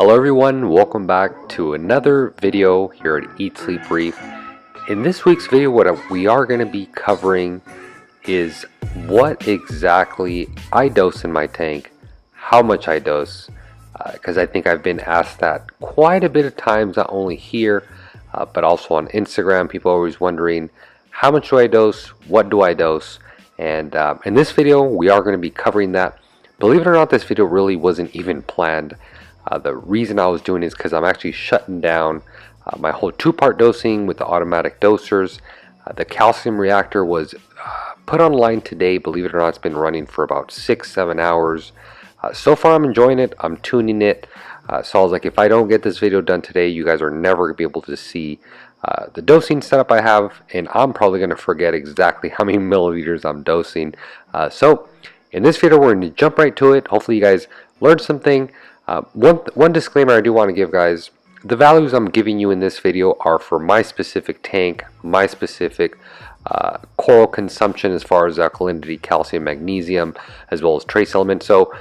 Hello everyone, welcome back to another video here at Eat Sleep Reef. In this week's video, what we are going to be covering is what exactly I dose in my tank, how much I dose, because I think I've been asked that quite a bit of times, not only here, but also on Instagram. People are always wondering, how much do I dose, what do I dose? And in this video, we are going to be covering that. Believe it or not, this video really wasn't even planned. The reason I was doing it is because I'm actually shutting down my whole two-part dosing with the automatic dosers. The calcium reactor was put online today. Believe it or not, it's been running for about 6-7 hours. So far I'm enjoying it, I'm tuning it. So I was like, if I don't get this video done today, you guys are never going to be able to see the dosing setup I have, and I'm probably going to forget exactly how many milliliters I'm dosing. So in this video, we're going to jump right to it. Hopefully you guys learned something. One disclaimer I do want to give, guys: the values I'm giving you in this video are for my specific tank, my specific coral consumption as far as alkalinity, calcium, magnesium, as well as trace elements. So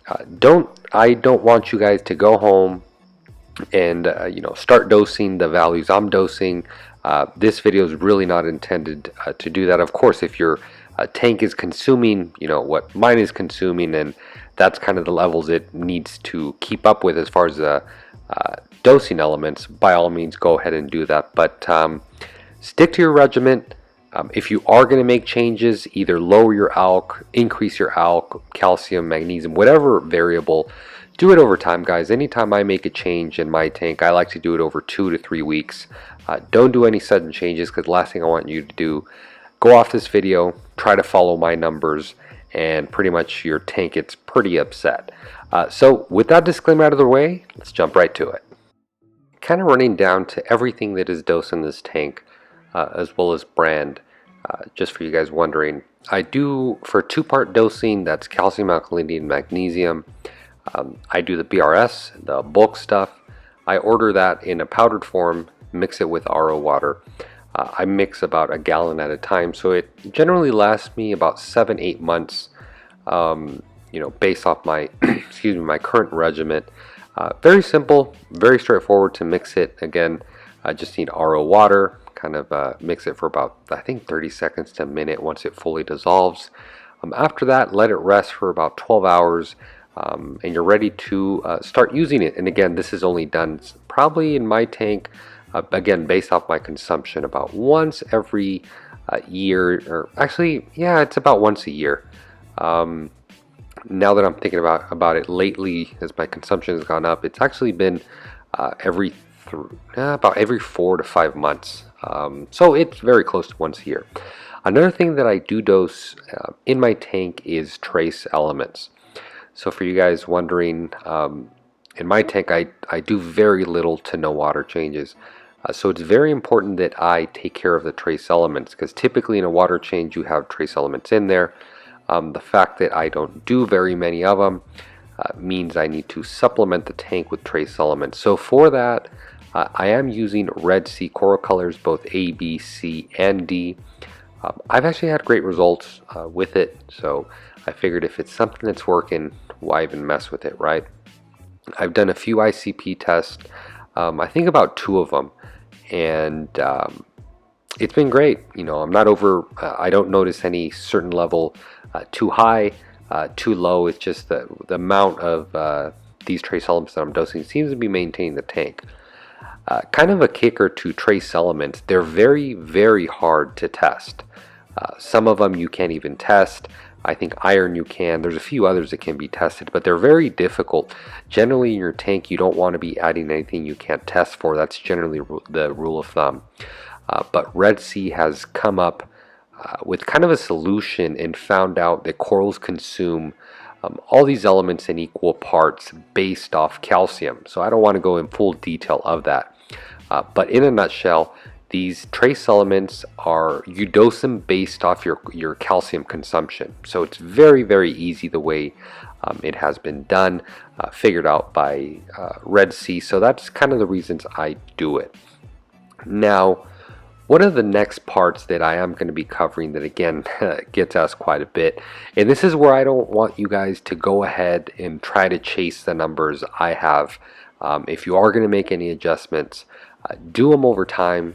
I don't want you guys to go home and start dosing the values I'm dosing. This video is really not intended to do that. Of course, if your tank is consuming what mine is consuming, and that's kind of the levels it needs to keep up with as far as the dosing elements, by all means go ahead and do that. But stick to your regimen. If you are going to make changes, either lower your alk, increase your alk, calcium, magnesium, whatever variable, do it over time, guys. Anytime I make a change in my tank, I like to do it over 2 to 3 weeks. Don't do any sudden changes, because the last thing I want you to do, go off this video, try to follow my numbers, and pretty much your tank gets pretty upset. So with that disclaimer out of the way, let's jump right to it. Kind of running down to everything that is dosed in this tank, as well as brand, just for you guys wondering. I do, for two-part dosing, that's calcium, alkalinity, and magnesium. I do the BRS, the bulk stuff. I order that in a powdered form, mix it with RO water. I mix about a gallon at a time, so it generally lasts me about 7-8 months, based off my excuse me, my current regimen. Very simple, very straightforward to mix it. Again, I just need RO water, kind of mix it for about, I think, 30 seconds to a minute once it fully dissolves. After that, let it rest for about 12 hours, and you're ready to start using it. And again, this is only done probably in my tank, again, based off my consumption, about once every year, or actually, yeah, it's about once a year. Now that I'm thinking about it lately, as my consumption has gone up, it's actually been about every 4 to 5 months. So it's very close to once a year. Another thing that I do dose in my tank is trace elements. So for you guys wondering, in my tank I do very little to no water changes. So it's very important that I take care of the trace elements, because typically in a water change you have trace elements in there. The fact that I don't do very many of them means I need to supplement the tank with trace elements. So for that, I am using Red Sea coral colors, both A, B, C, and D. I've actually had great results with it, so I figured if it's something that's working, why even mess with it, right? I've done a few ICP tests, I think about 2 of them, and it's been great. I'm not over, I don't notice any certain level too high, too low. It's just the amount of these trace elements that I'm dosing seems to be maintaining the tank. Kind of a kicker to trace elements, they're very, very hard to test. Some of them you can't even test. I think iron you can. There's a few others that can be tested, but they're very difficult. Generally in your tank you don't want to be adding anything you can't test for. That's generally the rule of thumb. But Red Sea has come up with kind of a solution and found out that corals consume all these elements in equal parts based off calcium. So I don't want to go in full detail of that. But in a nutshell, these trace elements are, you dose them based off your calcium consumption. So it's very, very easy the way it has been done, figured out by Red Sea. So that's kind of the reasons I do it. Now, one of the next parts that I am going to be covering that again gets asked quite a bit, and this is where I don't want you guys to go ahead and try to chase the numbers I have If you are going to make any adjustments, do them over time.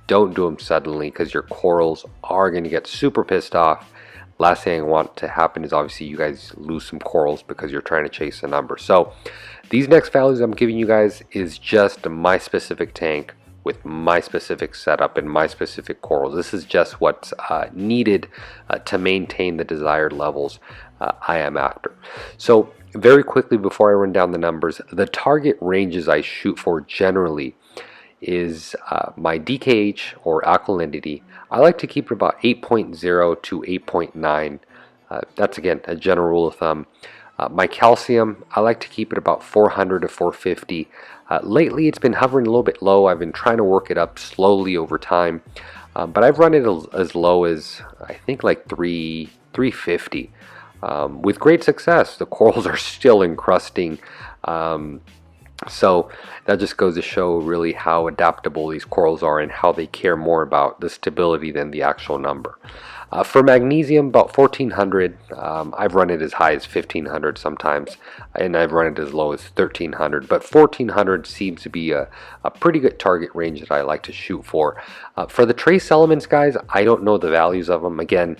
Don't do them suddenly, because your corals are going to get super pissed off. Last thing I want to happen is obviously you guys lose some corals because you're trying to chase a number. So these next values I'm giving you guys is just my specific tank with my specific setup and my specific corals. This is just what's needed to maintain the desired levels I am after. So very quickly before I run down the numbers, the target ranges I shoot for generally is my DKH or alkalinity. I like to keep it about 8.0 to 8.9. That's again a general rule of thumb. My calcium, I like to keep it about 400 to 450. Lately it's been hovering a little bit low. I've been trying to work it up slowly over time, but I've run it as low as I think like 350 with great success. The corals are still encrusting. So that just goes to show really how adaptable these corals are and how they care more about the stability than the actual number. For magnesium, about 1400. I've run it as high as 1500 sometimes, and I've run it as low as 1300. But 1400 seems to be a pretty good target range that I like to shoot for. For the trace elements, guys, I don't know the values of them. Again,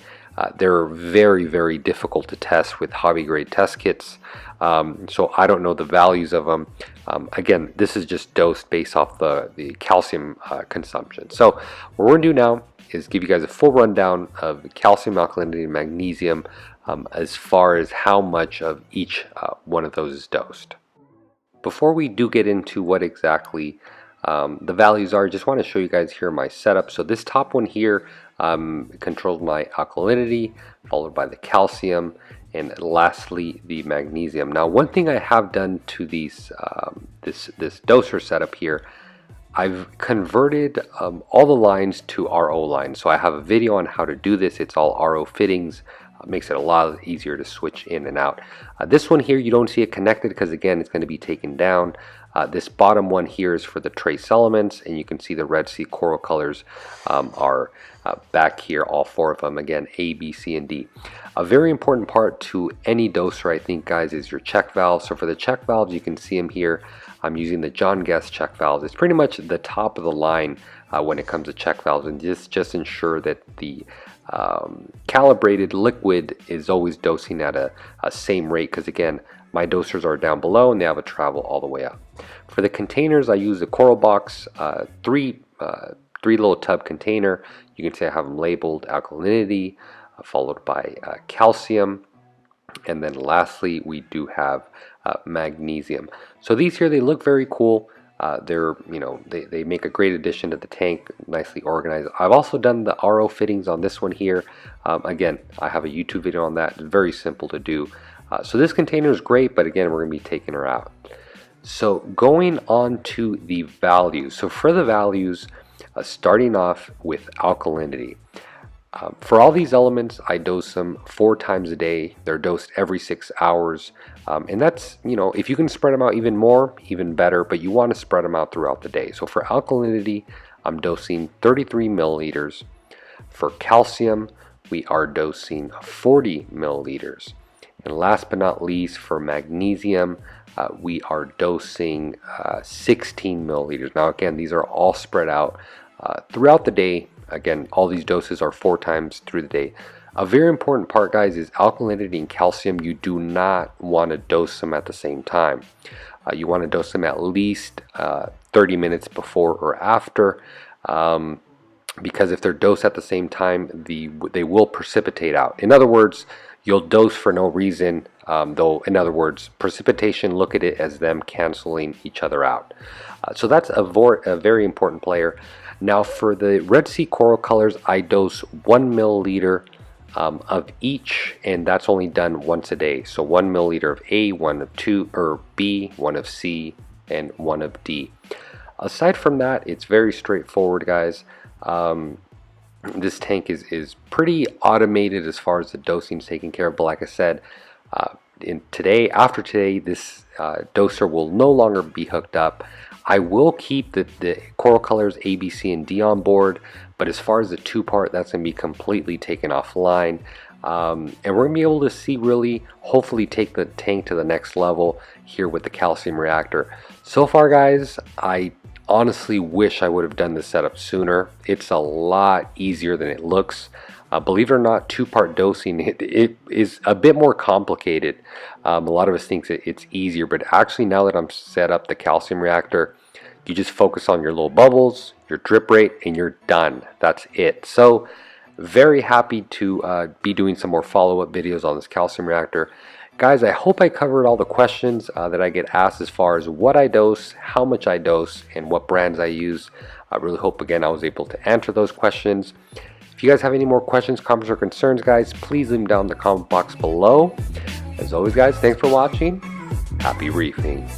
they're very, very difficult to test with hobby grade test kits. So I don't know the values of them. Again, this is just dosed based off the calcium consumption. So what we're going to do now is give you guys a full rundown of calcium, alkalinity, and magnesium as far as how much of each one of those is dosed. Before we do get into what exactly the values are, I just want to show you guys here my setup. So this top one here controls my alkalinity, followed by the calcium, and lastly the magnesium. Now one thing I have done to these this doser setup here, I've converted all the lines to RO lines. So I have a video on how to do this. It's all RO fittings. Makes it a lot easier to switch in and out. This one here, you don't see it connected because again it's going to be taken down. This bottom one here is for the trace elements, and you can see the Red Sea coral colors are back here, all four of them, again A, B, C, and D. A very important part to any doser, I think, guys, is your check valves. So for the check valves, you can see them here. I'm using the John Guest check valves. It's pretty much the top of the line when it comes to check valves, and just ensure that the calibrated liquid is always dosing at a same rate, because again my dosers are down below and they have to travel all the way up. For the containers, I use a coral box, three little tub container. You can see I have them labeled alkalinity, followed by calcium, and then lastly we do have magnesium. So these here, they look very cool. They're, you know, they make a great addition to the tank, nicely organized. I've also done the RO fittings on this one here. Again, I have a YouTube video on that. It's very simple to do. So this container is great, but again, we're going to be taking her out. So going on to the values. So for the values, starting off with alkalinity. For all these elements, I dose them 4 times a day. They're dosed every 6 hours. And that's, you know, if you can spread them out even more, even better, but you want to spread them out throughout the day. So for alkalinity, I'm dosing 33 milliliters. For calcium, we are dosing 40 milliliters. And last but not least, for magnesium, we are dosing 16 milliliters. Now again, these are all spread out throughout the day. Again, all these doses are 4 times through the day. A very important part, guys, is alkalinity and calcium. You do not want to dose them at the same time. You want to dose them at least 30 minutes before or after, because if they're dosed at the same time, they will precipitate out. In other words, you'll dose for no reason, though, in other words, precipitation, look at it as them canceling each other out. So that's a very important player. Now for the Red Sea coral colors, I dose 1 milliliter of each, and that's only done once a day. So 1 milliliter of A, 1 of B, 1 of C, and 1 of D. Aside from that, it's very straightforward, guys. This tank is pretty automated as far as the dosing is taken care of, but like I said, after today, this doser will no longer be hooked up. I will keep the coral colors A, B, C, and D on board, but as far as the 2-part, that's going to be completely taken offline. And we're going to be able to see, really, hopefully take the tank to the next level here with the calcium reactor. So far guys, I honestly wish I would have done this setup sooner. It's a lot easier than it looks. Believe it or not, two-part dosing, it is a bit more complicated. A lot of us think it's easier, but actually now that I'm set up the calcium reactor, you just focus on your low bubbles, your drip rate, and you're done. That's it. So very happy to be doing some more follow-up videos on this calcium reactor. Guys, I hope I covered all the questions that I get asked as far as what I dose, how much I dose, and what brands I use. I really hope, again, I was able to answer those questions. If you guys have any more questions, comments, or concerns, guys, please leave them down in the comment box below. As always, guys, thanks for watching. Happy reefing.